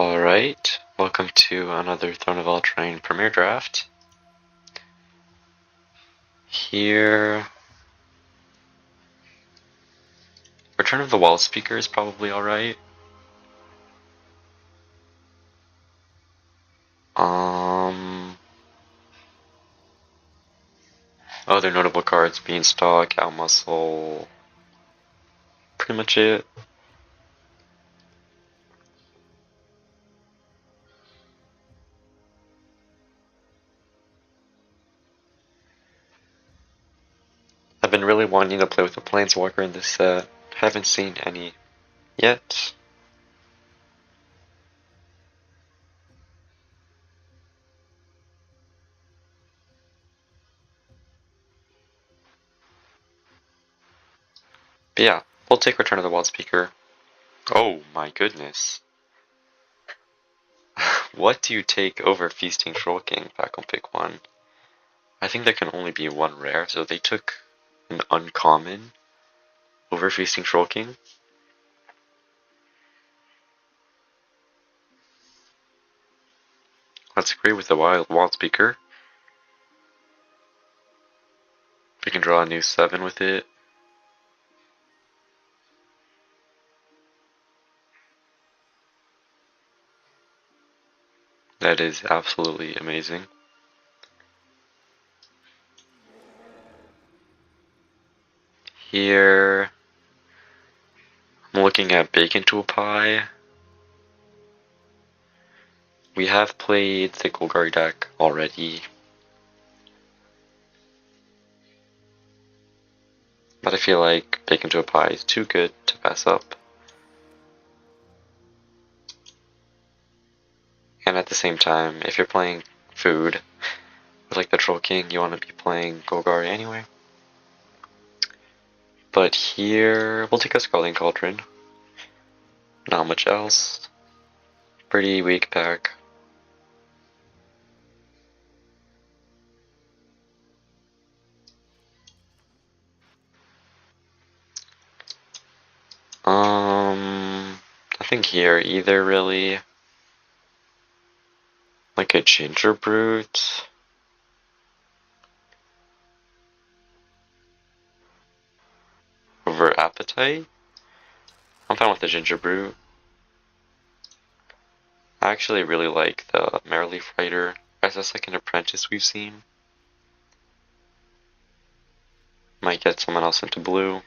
Alright, welcome to another Throne of Eldraine Premier Draft. Here, Return of the Wall Speaker is probably alright. Other notable cards, Beanstalk, Muscle, pretty much it. I've been really wanting to play with a Planeswalker in this set. Haven't seen any yet. But yeah, we'll take Return of the Wild Speaker. Oh my goodness. What do you take over Feasting Troll King back on pick 1? I think there can only be one rare, so they took an uncommon over Feasting Troll King. Let's agree with the Wild Speaker. We can draw a new 7 with it. That is absolutely amazing. Here, I'm looking at Bacon to a Pie. We have played the Golgari deck already, but I feel like Bacon to a Pie is too good to pass up. And at the same time, if you're playing food with like the Troll King, you want to be playing Golgari anyway. But here, we'll take a Scalding Cauldron. Not much else. Pretty weak pack. Nothing here either, really. Like a Ginger Brute. Over Appetite. I'm fine with the Ginger Brute. I actually really like the Merrily Fighter as a second apprentice we've seen. Might get someone else into blue.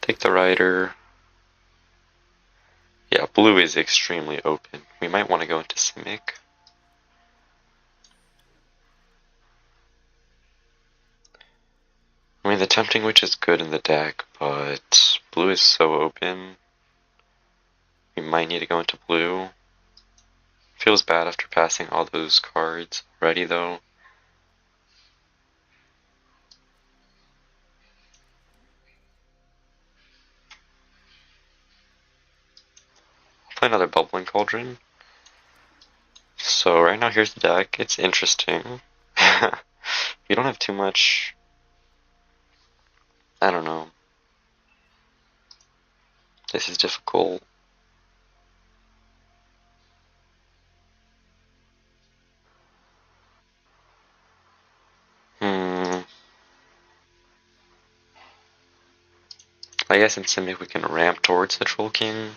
Take the Rider. Yeah, blue is extremely open. We might want to go into Simic. I mean, the Tempting Witch is good in the deck, but blue is so open. We might need to go into blue. Feels bad after passing all those cards already, though. I'll play another Bubbling Cauldron. So right now, here's the deck. It's interesting. You don't have too much. I don't know. This is difficult. I guess in Simic we can ramp towards the Troll King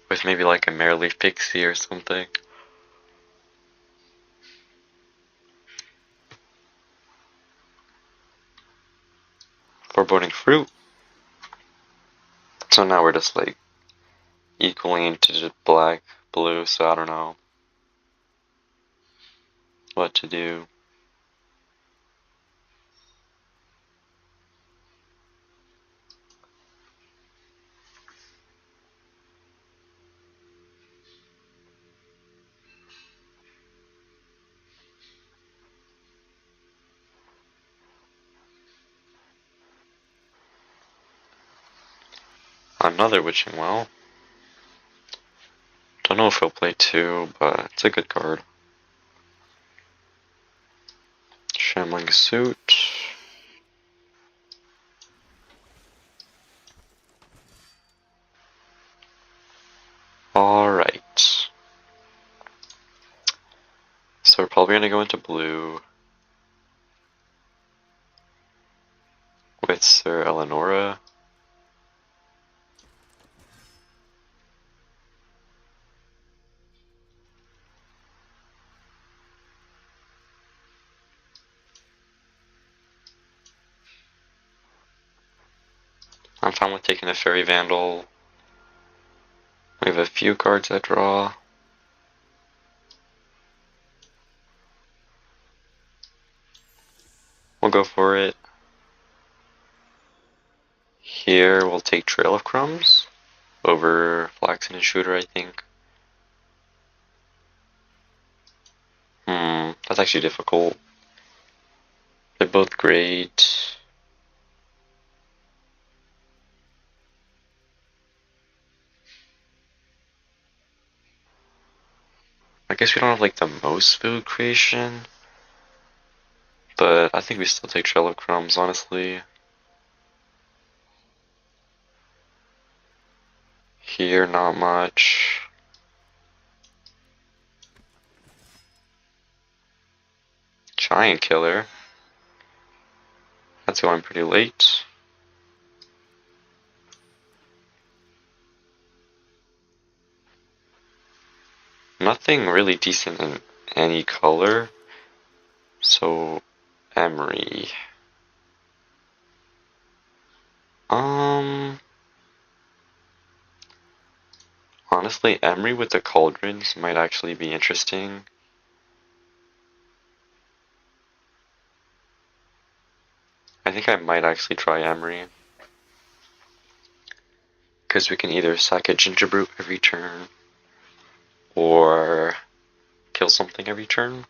with maybe like a Merrily Pixie or something. Foreboding Fruit. So now we're just like equally into just black, blue, so I don't know what to do. Another Witching Well. Don't know if he'll play 2, but it's a good card. Shambling Suit. we're gonna go into blue with Sir Eleonora. I'm fine with taking a Fairy Vandal. We have a few cards that draw. We'll go for it. Here we'll take Trail of Crumbs over Flaxen and Shooter, I think. That's actually difficult. They're both great. I guess we don't have like the most food creation, but I think we still take Trail of Crumbs, honestly. Here, not much. Giant Killer. That's going pretty late. Nothing really decent in any color. So, Emery. Honestly, Emery with the Cauldrons might actually be interesting. I think I might actually try Emery. Because we can either sack a Gingerbrute every turn, or kill something every turn.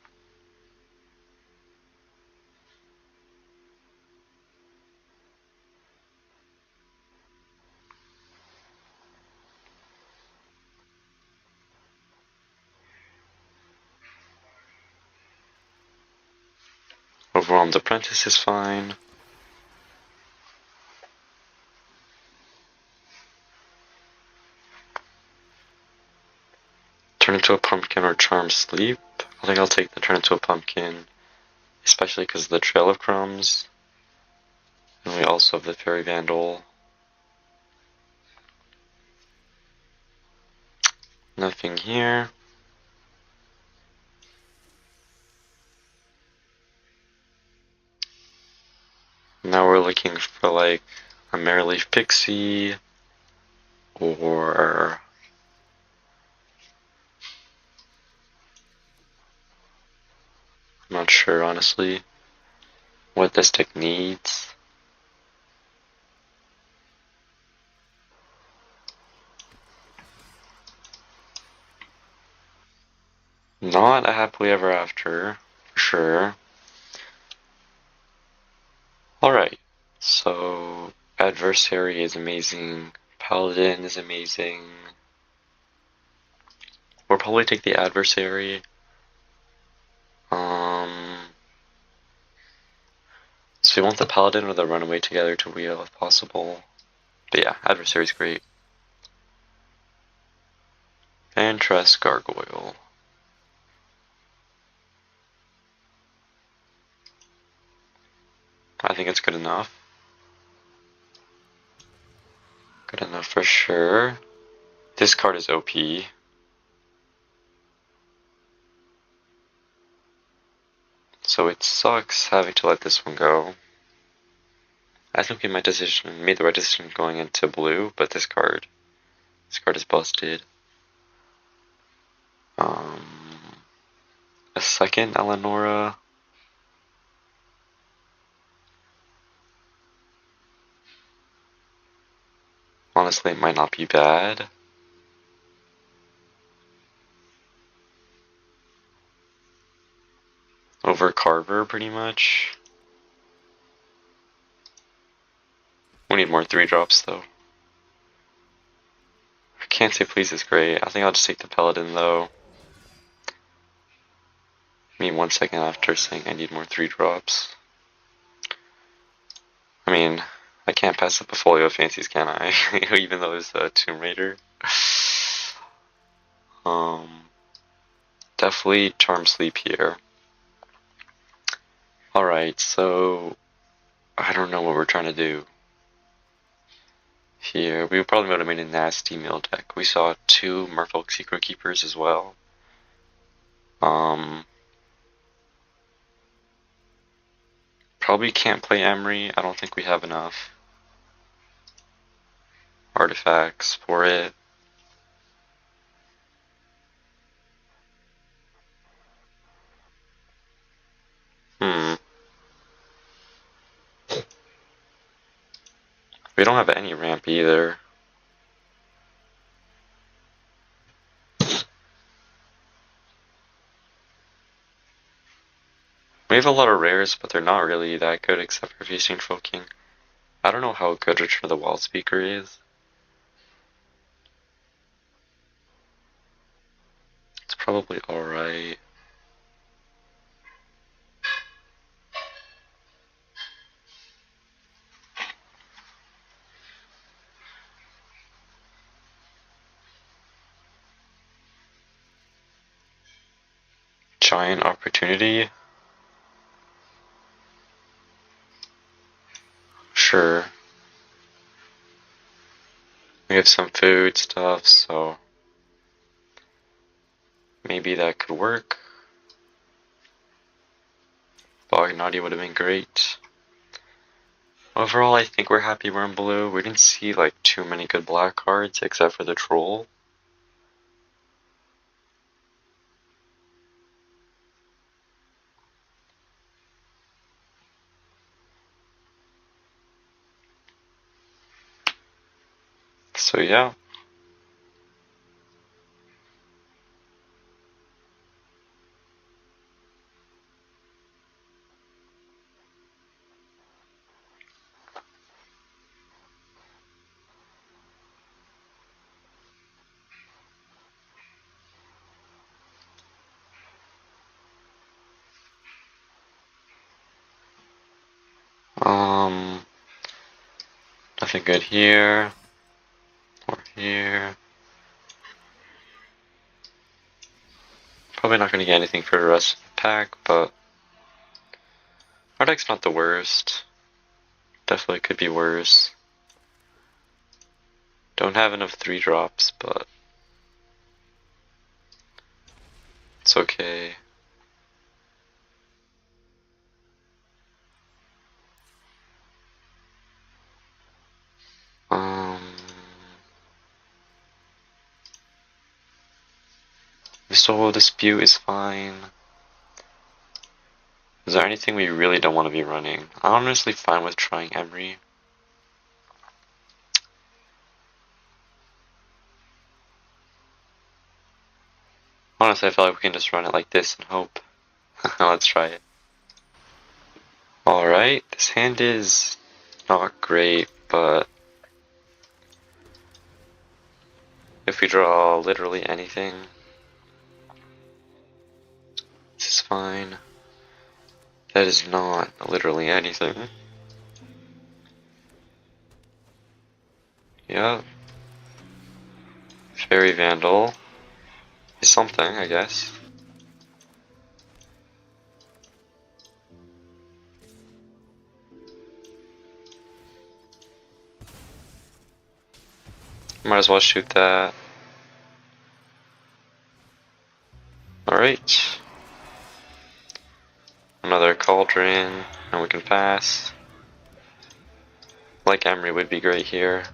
Overwhelmed Apprentice is fine. Turn into a pumpkin or Charm Sleep. I think I'll take the turn into a pumpkin, especially because of the Trail of Crumbs. And we also have the Fairy Vandal. Nothing here. Now we're looking for like a Merryleaf Pixie, or I'm not sure honestly what this deck needs. Not a happily ever after, for sure. Alright, so Adversary is amazing, Paladin is amazing. We'll probably take the Adversary. So we want the Paladin or the Runaway together to wheel if possible. But yeah, Adversary's great. And Tress Gargoyle. I think it's good enough. Good enough for sure. This card is OP. So it sucks having to let this one go. I think we made the right decision going into blue, but this card is busted. A second Eleonora. Honestly, it might not be bad. Over Carver, pretty much. We need more 3-drops, though. Can't Say Please is great. I think I'll just take the Paladin, though. I mean, 1 second after saying I need more 3-drops. I mean, I can't pass up a Folio of Fancies, can I? Even though it's a Tomb Raider. Definitely Charm Sleep here. Alright, so I don't know what we're trying to do here. We probably would have made a nasty mill deck. We saw 2 Merfolk Secret Keepers as well. Probably can't play Emery. I don't think we have enough artifacts for it. We don't have any ramp either. We have a lot of rares, but they're not really that good except for Feasting Troll King. I don't know how good Return of the Wild Speaker is. It's probably alright. Giant Opportunity? Sure. We have some food stuff, so maybe that could work. Bognati would have been great. Overall, I think we're happy we're in blue. We didn't see like too many good black cards except for the troll. So yeah. Nothing good here. Or here. Probably not going to get anything for the rest of the pack, but our deck's not the worst. Definitely could be worse. Don't have enough 3-drops, but it's okay. Solo Dispute is fine. Is there anything we really don't want to be running? I'm honestly fine with trying Emery. Honestly, I feel like we can just run it like this and hope. Let's try it. Alright, this hand is not great, but if we draw literally anything, this is fine. That is not literally anything. Yeah. Fairy Vandal is something, I guess. Might as well shoot that. Alright. Another Cauldron, and we can pass. Like Emery would be great here.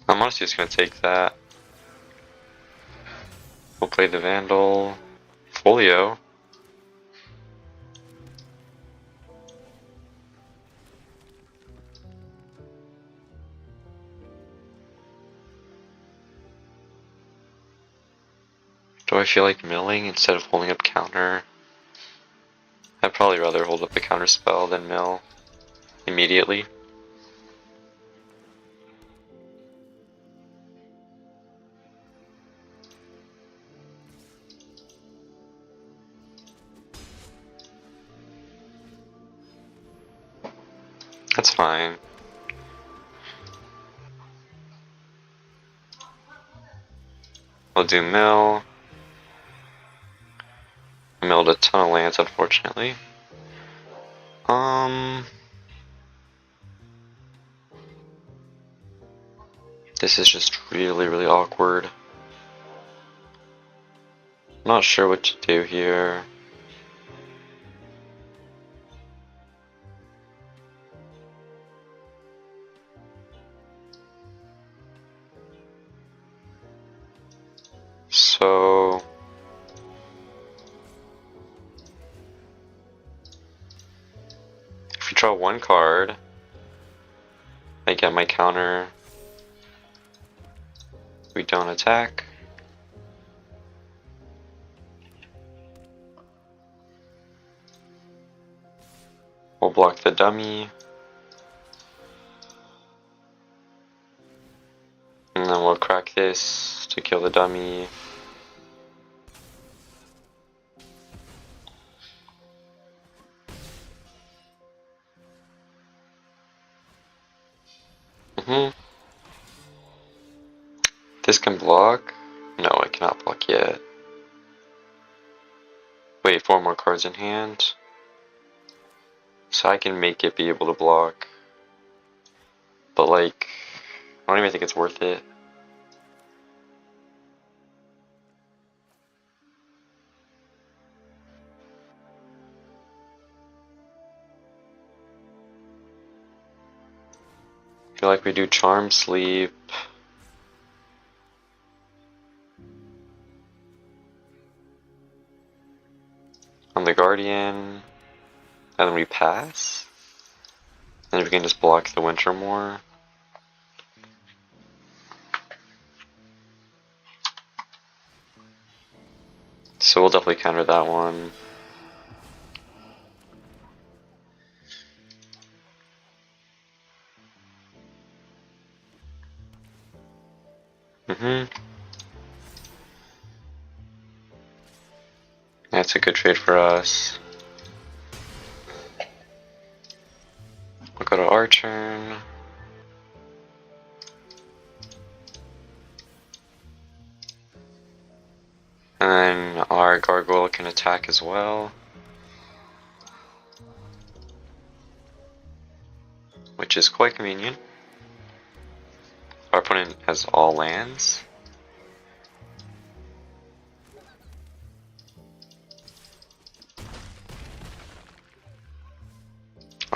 I'm honestly just gonna take that. We'll play the Vandal. Folio. Do I feel like milling instead of holding up counter? I'd probably rather hold up a counter spell than mill immediately. fine. We'll do mill. I milled a ton of lands, unfortunately. This is just really, really awkward. I'm not sure what to do here. So if we draw one card, I get my counter. We don't attack. We'll block the dummy. And then we'll crack this to kill the dummy. This can block? No, it cannot block yet. Wait, 4 more cards in hand. So I can make it be able to block. But like, I don't even think it's worth it. I feel like we do Charm Sleep. On the Guardian. And then we pass. And we can just block the Wintermoor. So we'll definitely counter that one. That's a good trade for us. We'll go to our turn. And then our gargoyle can attack as well. Which is quite convenient. Our opponent has all lands.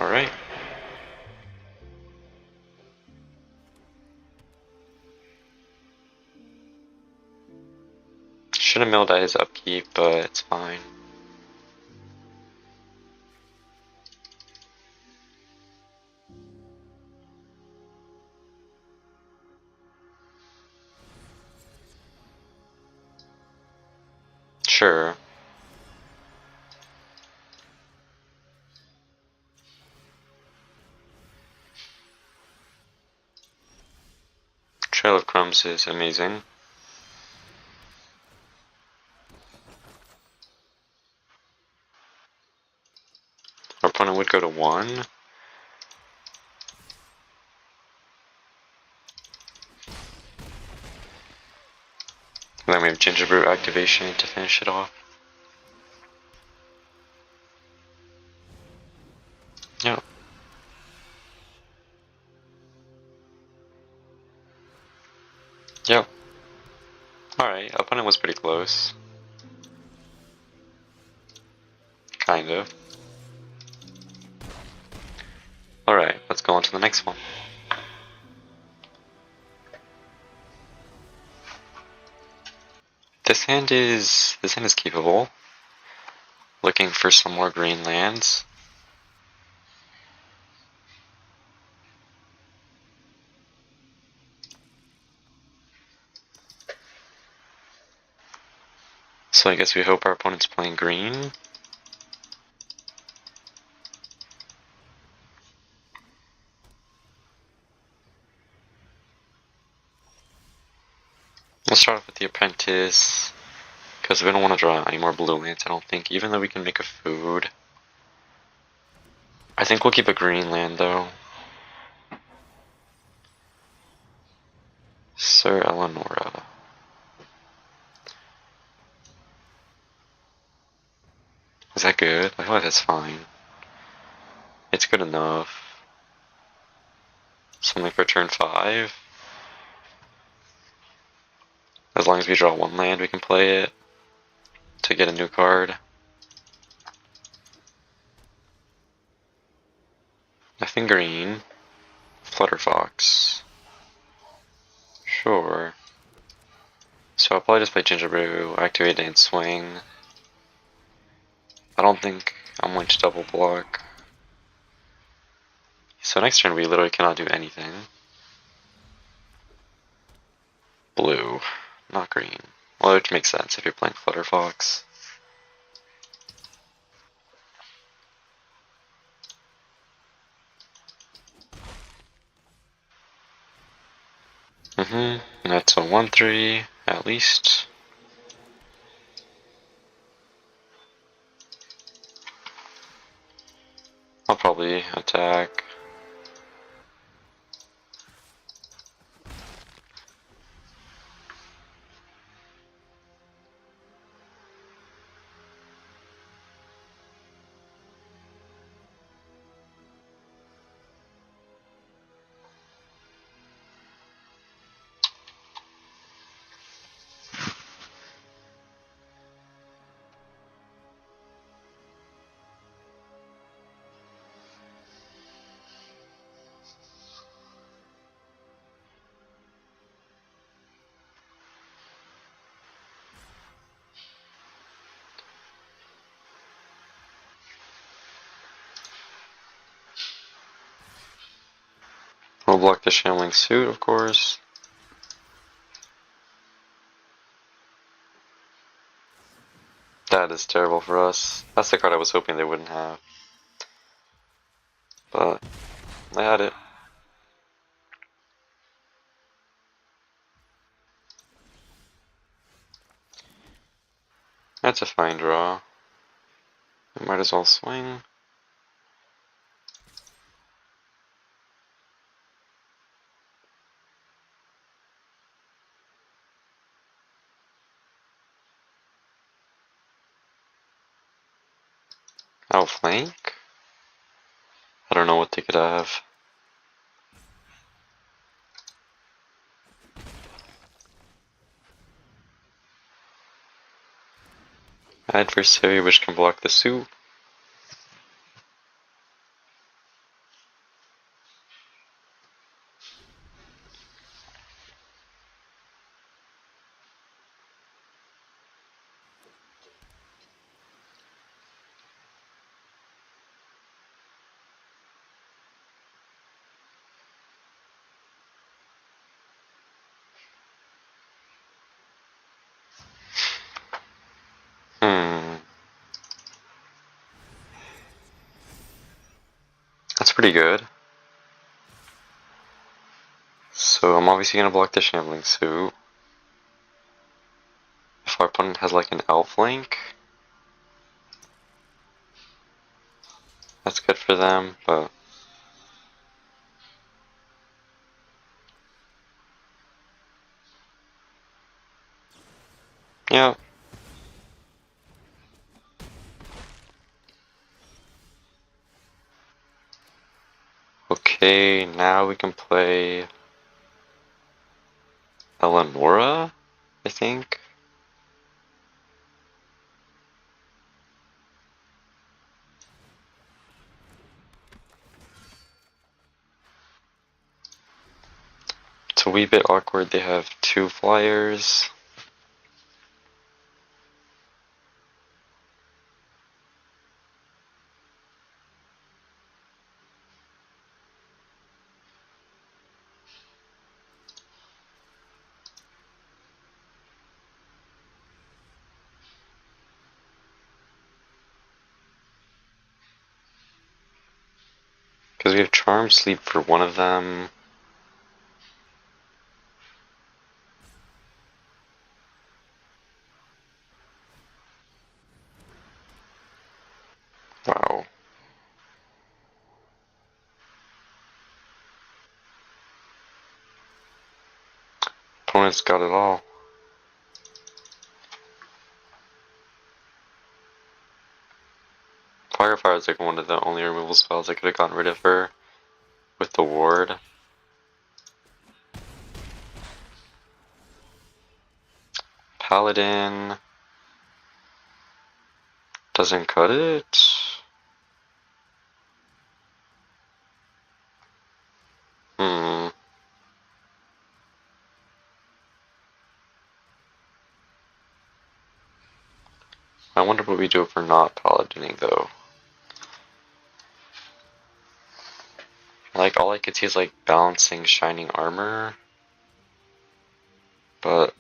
Alright. Should have milled at his upkeep, but it's fine. Sure. Trail of Crumbs is amazing. Our opponent would go to 1. And then we have Gingerbrew activation to finish it off. Yep. Yep. Alright, opponent was pretty close. Kind of. Alright, let's go on to the next one. This hand is keepable. Looking for some more green lands. So I guess we hope our opponent's playing green. We'll start off with the Apprentice, because we don't want to draw any more blue lands, I don't think, even though we can make a food. I think we'll keep a green land, though. Sir Eleonora. Is that good? I feel like that's fine. It's good enough. Something for turn 5. As long as we draw one land, we can play it to get a new card. Nothing green. Flutterfox. Sure. So I'll probably just play Ginger Brew, activate it, and swing. I don't think I'm going to double block. So next turn we literally cannot do anything. Blue, not green. Well, which makes sense if you're playing Flutterfox. That's a 1-3 at least. I'll probably attack. We'll block the Shambling Suit, of course. That is terrible for us. That's the card I was hoping they wouldn't have. But they had it. That's a fine draw. We might as well swing. Outflank? I don't know what they could have. Adversary which can block the suit. That's pretty good. So I'm obviously gonna block the Shambling Suit. If our opponent has like an Outflank, that's good for them, but yeah. Okay, now we can play Eleonora, I think. It's a wee bit awkward, they have 2 flyers. Because we have Charm Sleep for one of them. Wow. Opponent's got it all. Firefire is like one of the only removal spells I could have gotten rid of her with the ward. Paladin doesn't cut it. I wonder what we do if we're not paladining though. Like all I could see is like balancing shining armor, but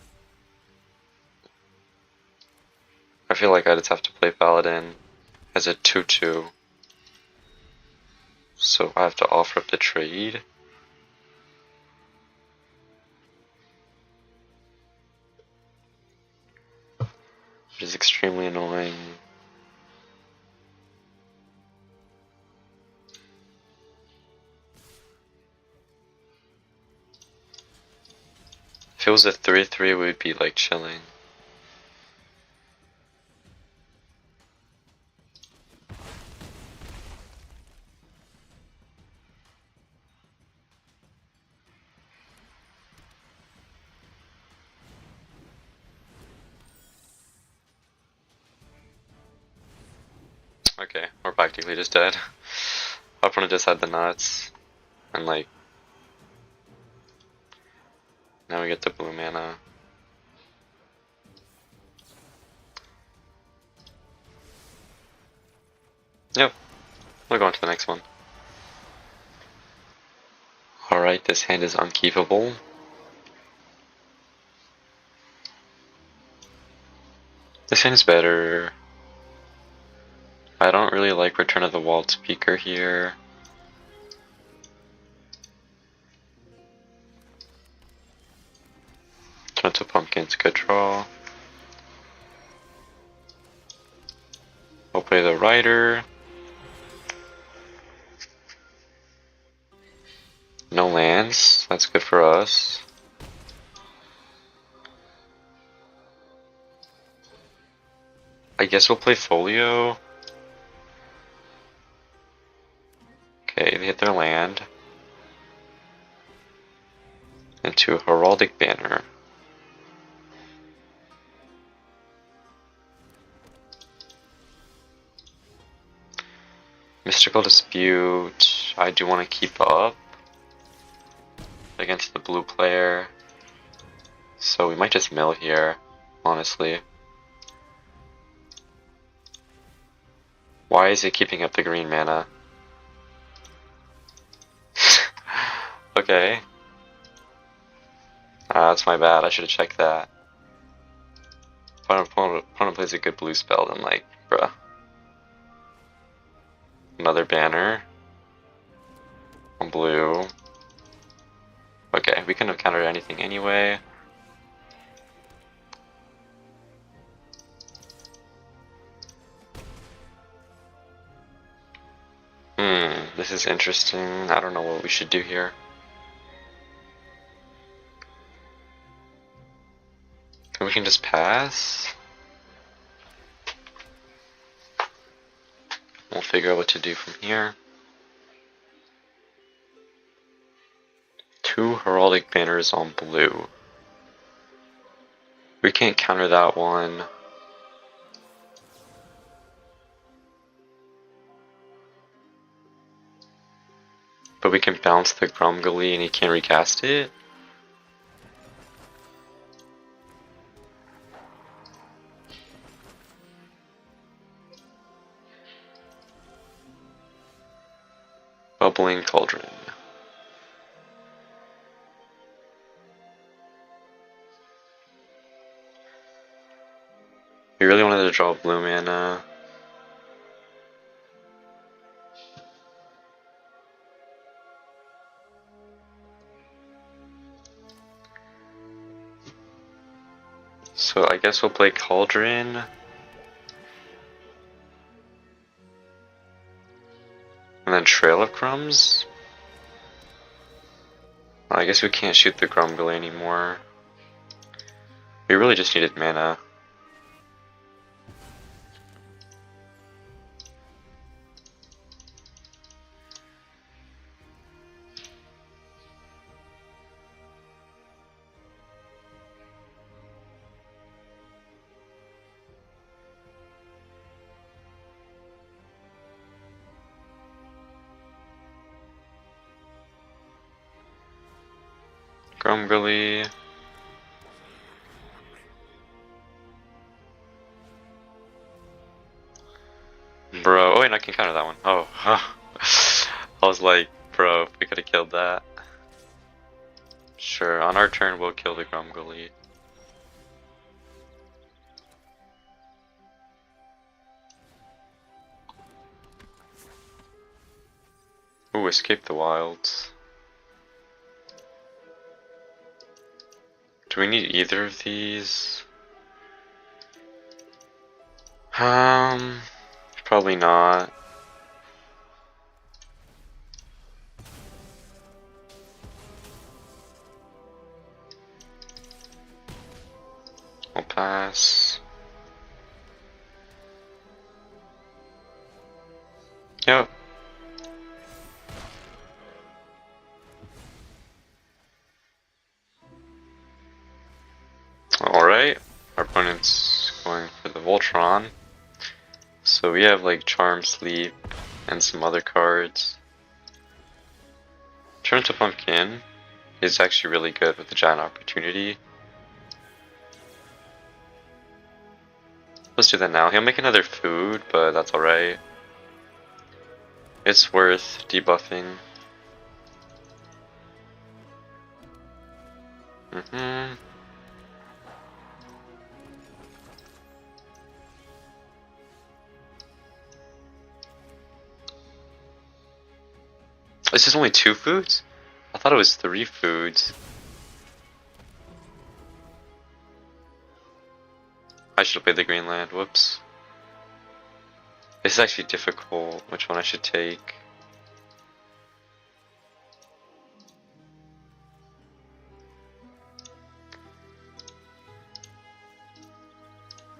I feel like I just have to play paladin as a 2/2, so I have to offer up the trade. Which is extremely annoying. If it was a 3/3, we'd be like chilling. Okay, we're practically just dead. Our opponent just had the nuts, and like, now we get the blue mana. Yep, we'll go on to the next one. Alright, this hand is unkeepable. This hand is better. I don't really like Return of the Wild Speaker here. Turn to Pumpkin's good draw. We'll play the Rider. No lands, that's good for us. I guess we'll play Folio. Okay, they hit their land. Into a Heraldic Banner. Mystical Dispute, I do want to keep up against the blue player. So we might just mill here, honestly. Why is it keeping up the green mana? Okay. That's my bad, I should have checked that. If an opponent plays a good blue spell, then like, bruh. Another banner. On blue. Okay, we couldn't have countered anything anyway. This is interesting. I don't know what we should do here. We can just pass. We'll figure out what to do from here. 2 Heraldic Banners on blue. We can't counter that one. But we can bounce the Grumgully and he can't recast it? Bubbling Cauldron. We really wanted to draw blue mana. So I guess we'll play Cauldron. And then Trail of Crumbs? I guess we can't shoot the Grumgully anymore. We really just needed mana. Grumbly. Bro, oh wait, I can counter that one. Oh, I was like, bro, if we could have killed that. Sure, on our turn we'll kill the Grumbly. Ooh, escape the wilds. Do we need either of these? Probably not. I'll pass. Yep. Alright, our opponent's going for the Voltron. So we have like Charm Sleep and some other cards. Turn to Pumpkin is actually really good with the Giant Opportunity. Let's do that now. He'll make another food, but that's alright. It's worth debuffing. Is this only 2 foods? I thought it was 3 foods. I should have played the green land, whoops. This is actually difficult, which one I should take.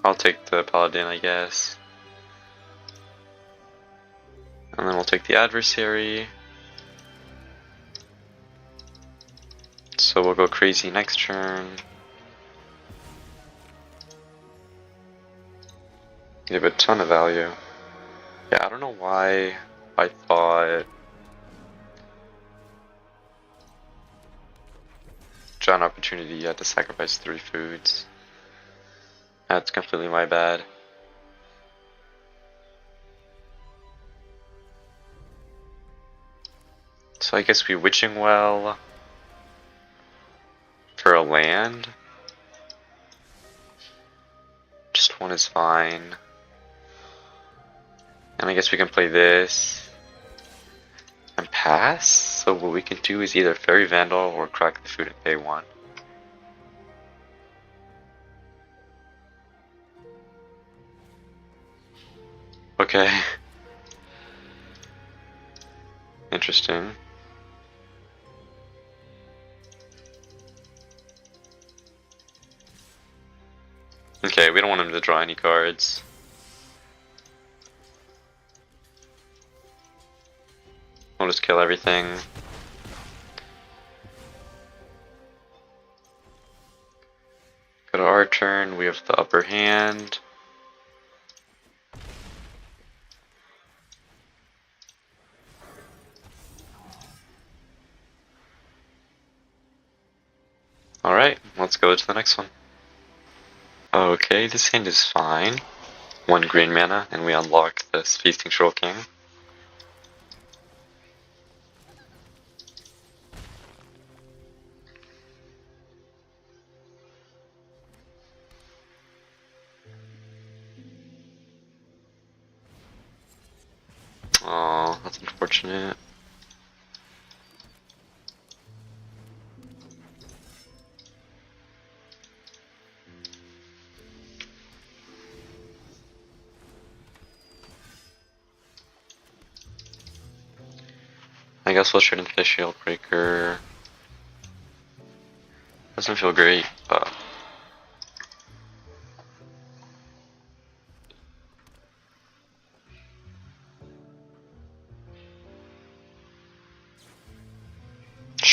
I'll take the Paladin, I guess. And then we'll take the Adversary. So we'll go crazy next turn. Give a ton of value. Yeah, I don't know why I thought Giant Opportunity you had to sacrifice 3 foods. That's completely my bad. So I guess we Witching Well for a land. Just one is fine. And I guess we can play this and pass. So what we can do is either Fairy Vandal or crack the food and pay 1. Okay. Interesting. Okay, we don't want him to draw any cards. We'll just kill everything. Go to our turn, we have the upper hand. Alright, let's go to the next one. Okay, this hand is fine. 1 green mana, and we unlock this Feasting Troll King. Oh, that's unfortunate. I guess we'll trade into the Shield Breaker. Doesn't feel great, but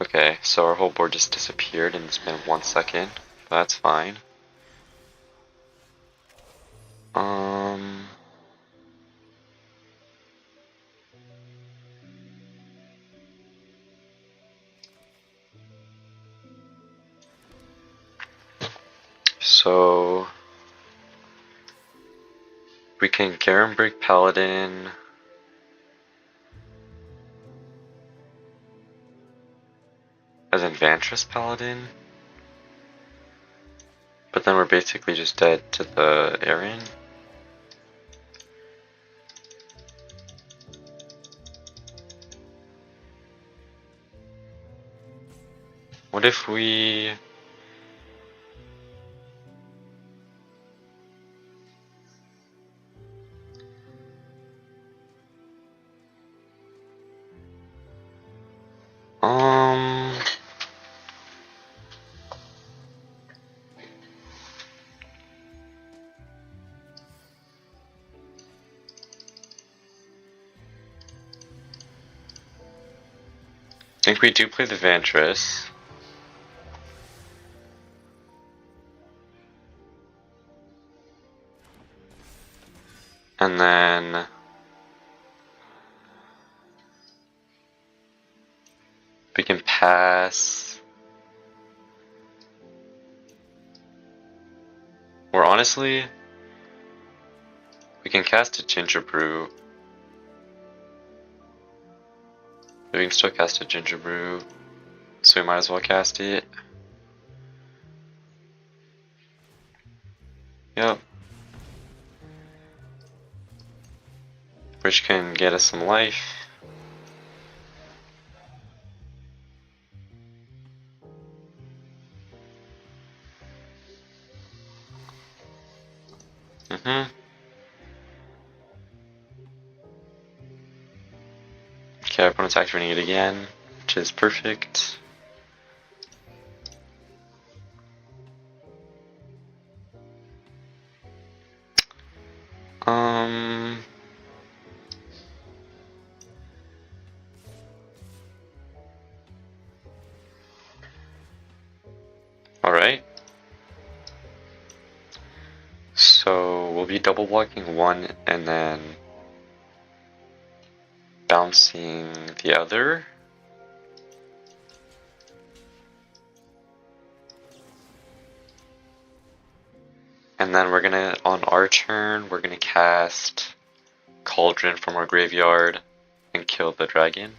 Okay, so our whole board just disappeared in the span of 1 second. That's fine. So we can Garen Break Paladin. As Advantress Paladin. But then we're basically just dead to the Aaron. What if we... I think we do play the Vantress. And then... we can pass... Or honestly... we can cast a Ginger Brew. We can still cast a Ginger Brew. So we might as well cast it. Yep. Which can get us some life. Okay, our opponent's activating it again, which is perfect. Alright. So we'll be double blocking one and then bouncing the other. And then we're gonna, on our turn, we're gonna cast Cauldron from our graveyard and kill the dragon.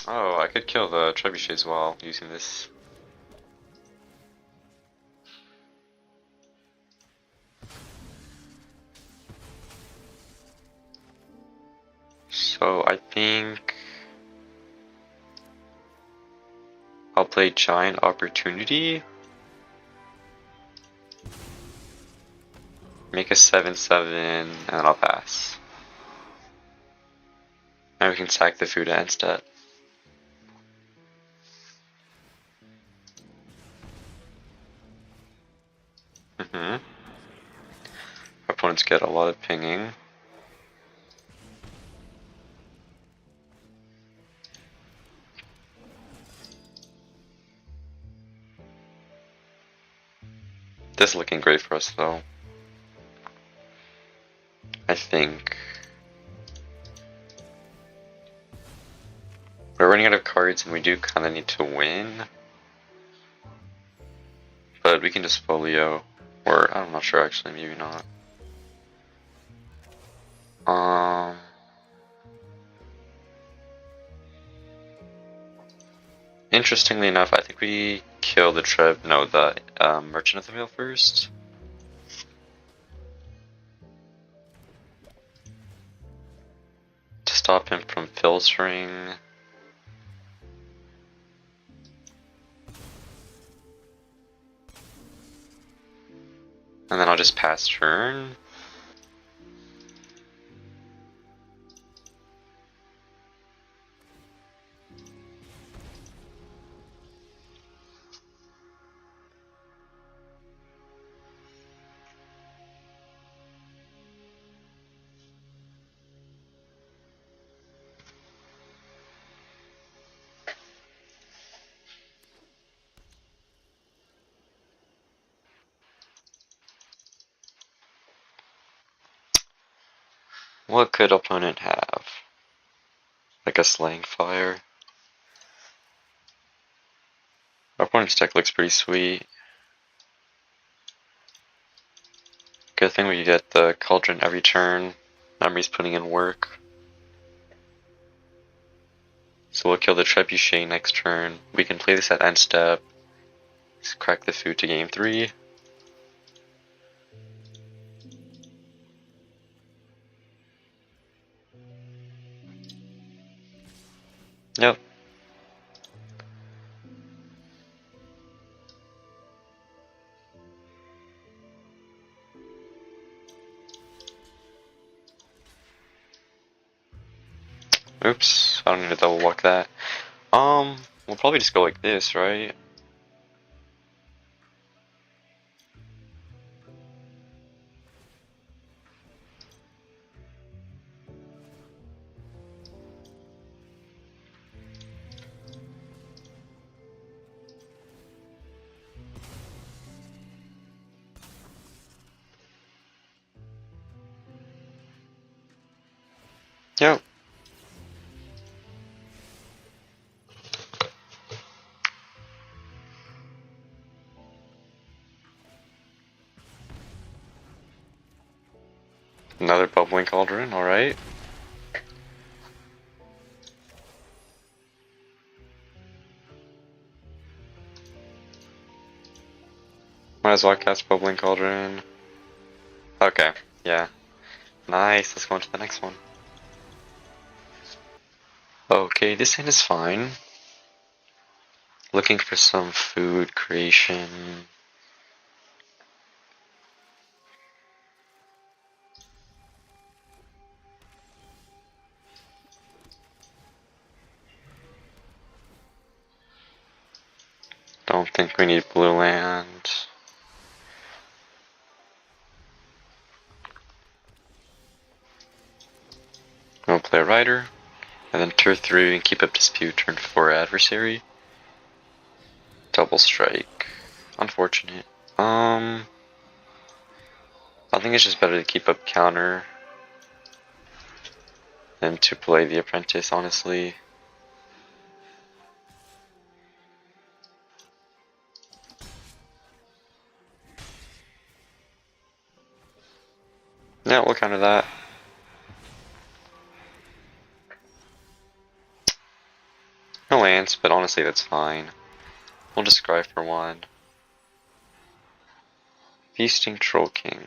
Oh, I could kill the trebuchet as well using this. So I think I'll play Giant Opportunity. Make a 7/7 and then I'll pass. And we can sack the Fuda instead. Our opponents get a lot of pinging. This is looking great for us though. I think we're running out of cards and we do kind of need to win. But we can just folio. Or, I'm not sure actually, maybe not. Interestingly enough, I think we kill the Merchant of the Veil first. To stop him from filtering. And then I'll just pass turn. What could opponent have? Like a Slaying Fire? Our opponent's deck looks pretty sweet. Good thing we get the Cauldron every turn. Memory's putting in work. So we'll kill the Trebuchet next turn. We can play this at end step. Let's crack the food to game 3. Yep. Oops, I don't need to double walk that. We'll probably just go like this, right? Yep. Another Bubbling Cauldron, alright. Might as well cast Bubbling Cauldron. Okay, yeah. Nice, let's go on to the next one. Okay, this hand is fine. Looking for some food creation. Don't think we need blue land. We'll play a Rider, and then turn 3 and keep up Dispute, turn 4 Adversary. Double Strike. Unfortunate. I think it's just better to keep up Counter than to play the Apprentice, honestly. Yeah, we'll counter that. No lands, but honestly that's fine. We'll just scry for 1. Feasting Troll King.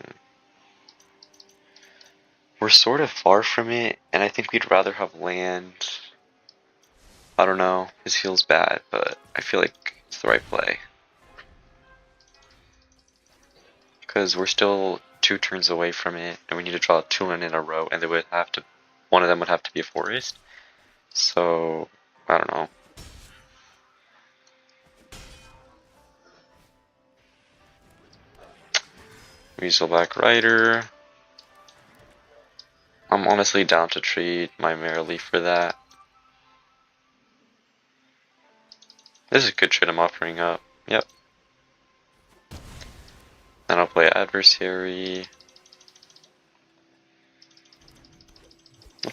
We're sort of far from it, and I think we'd rather have land. I don't know, this feels bad, but I feel like it's the right play. Because we're still 2 turns away from it, and we need to draw 2 in a row, and they would have to, one of them would have to be a forest. So, I don't know. Weaselback Rider. I'm honestly down to trade my Merrily for that. This is a good trade I'm offering up. Yep. Then I'll play Adversary.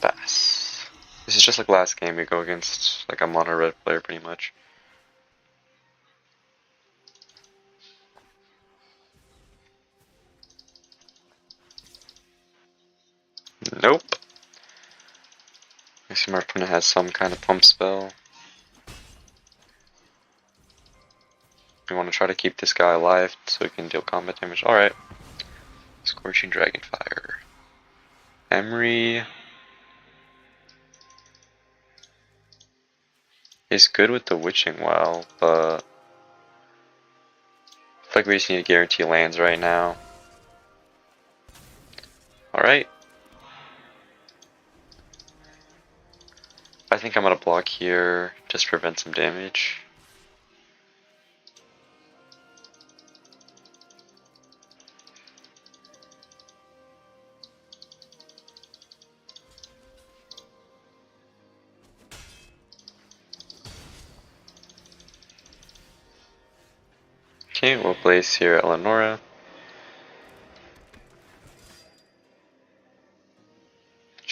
Pass. This is just like last game, we go against like a mono red player pretty much. Nope. I assume our opponent has some kind of pump spell. We want to try to keep this guy alive so he can deal combat damage. Alright. Scorching Dragonfire. Emery is good with the Witching Well, but I feel like we just need to guarantee lands right now. Alright. I think I'm gonna block here, just prevent some damage. Okay, we'll place here Eleonora.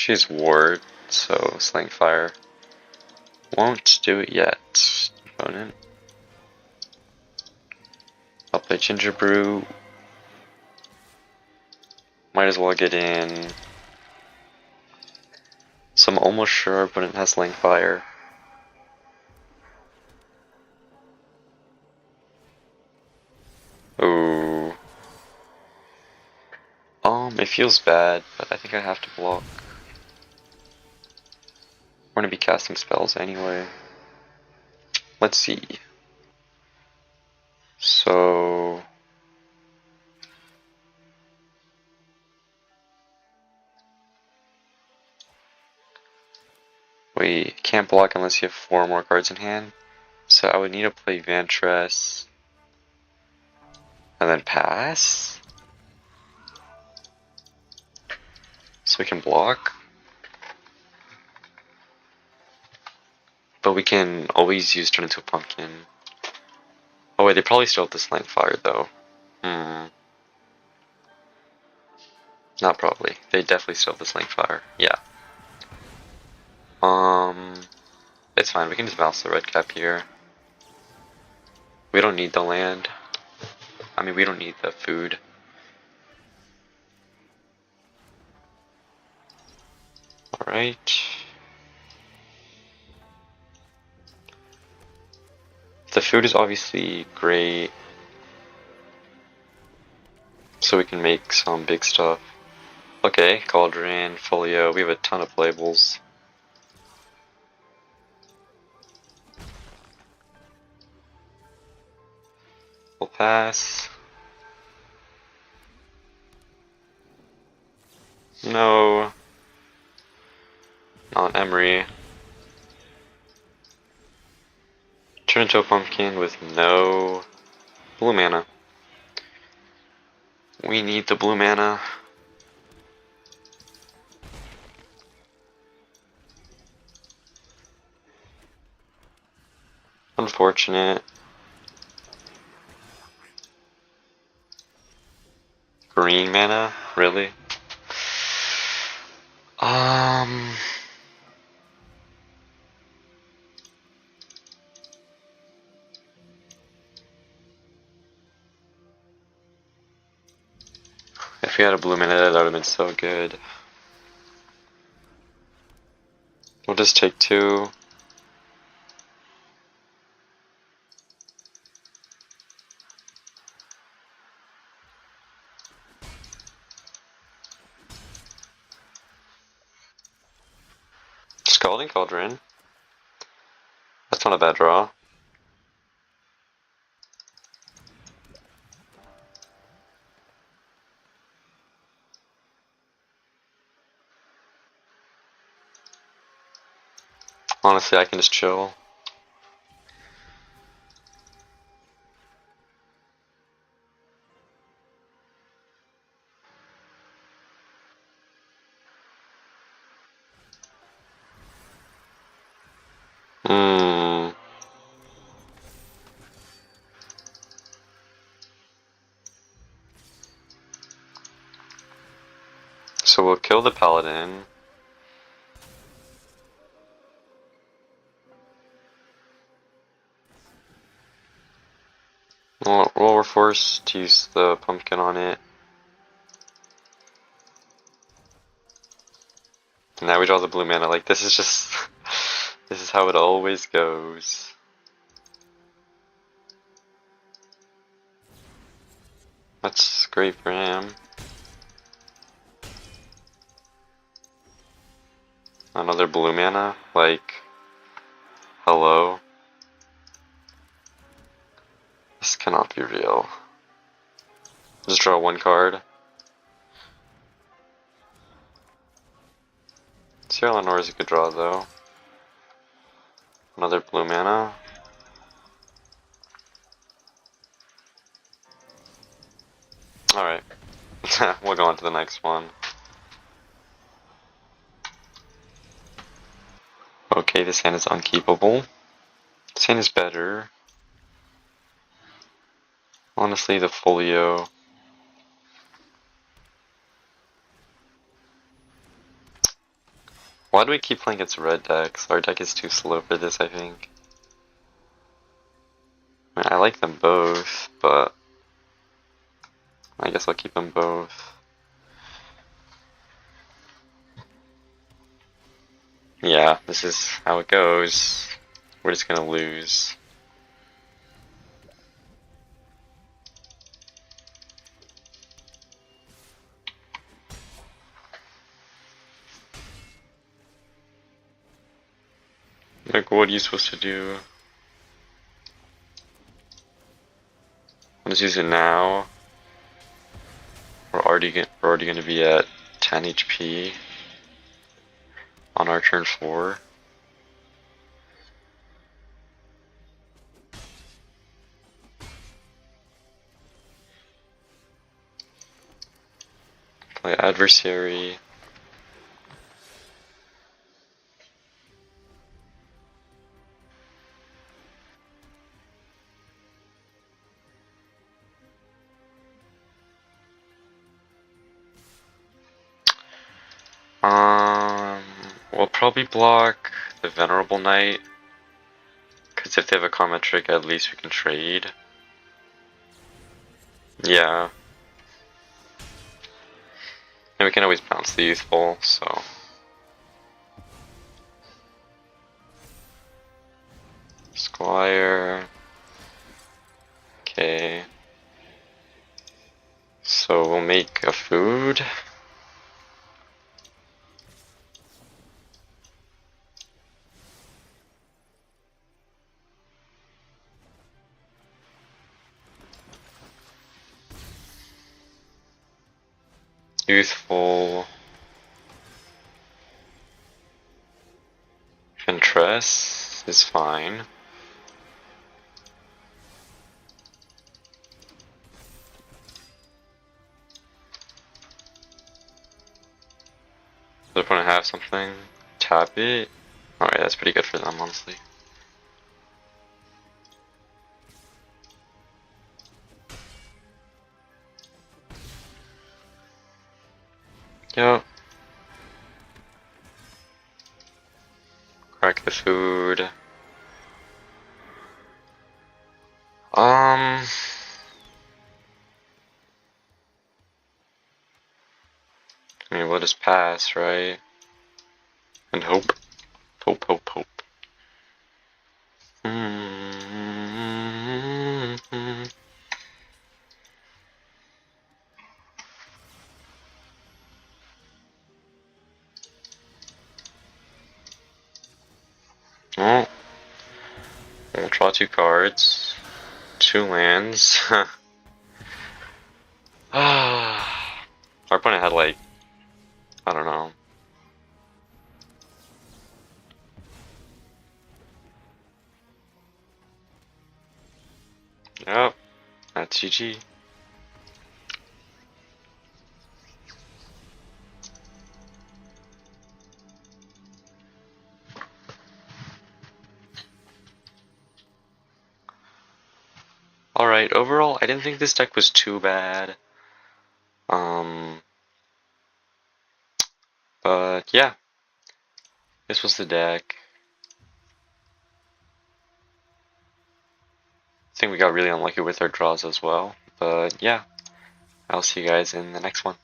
She's ward, so Slaying Fire won't do it yet. Opponent. I'll play Ginger Brew. Might as well get in. So I'm almost sure our opponent has Slaying Fire. Ooh. It feels bad, but I think I have to block. We're gonna be casting spells anyway. Let's see. So we can't block unless you have 4 more cards in hand. So I would need to play Vantress and then pass. So we can block. But we can always use turn into a pumpkin. Oh wait, they probably still have the Slaying Fire though. Not probably. They definitely still have the Slaying Fire. Yeah. It's fine. We can just mouse the red cap here. We don't need the land. I mean, we don't need the food. Alright. The food is obviously great. So we can make some big stuff. Okay, Eldraine, Folio. We have a ton of playables. We'll pass. No. Not Emery. Turn into a pumpkin with no blue mana. We need the blue mana. Unfortunate. Green mana? Really? If we had a blue mana, that would have been so good. We'll just take 2. Scalding Cauldron. That's not a bad draw. Honestly, I can just chill. So we'll kill the Paladin. Well, we're forced to use the pumpkin on it. And now we draw the blue mana. Like, this is just... this is how it always goes. That's great for him. Another blue mana? Like, hello? This cannot be real. Just draw 1 card. Sierra Lenore is a good draw though. Another blue mana. Alright. We'll go on to the next one. Okay, this hand is unkeepable. This hand is better. Honestly, the Folio. Why do we keep playing against red decks? Our deck is too slow for this, I think. I like them both, but I guess I'll keep them both. Yeah, this is how it goes. We're just gonna lose. Like, what are you supposed to do? Let's use it now. We're already gonna be at 10 HP on our turn 4. Play adversary. We'll probably block the Venerable Knight, because if they have a combat trick, at least we can trade. Yeah. And we can always bounce the Youthful, so. Squire. Okay. So we'll make a food. Youthful. Ventress is fine. Does the opponent have something? Tap it. Alright, that's pretty good for them, honestly. Yep. Crack the food. I mean, we'll just pass, right? And hope. Hope, hope, hope. Well, we'll draw 2 cards. 2 lands. Our opponent had like, I don't know. Yep, that's GG. Alright, overall, I didn't think this deck was too bad. But yeah, this was the deck. I think we got really unlucky with our draws as well. But yeah, I'll see you guys in the next one.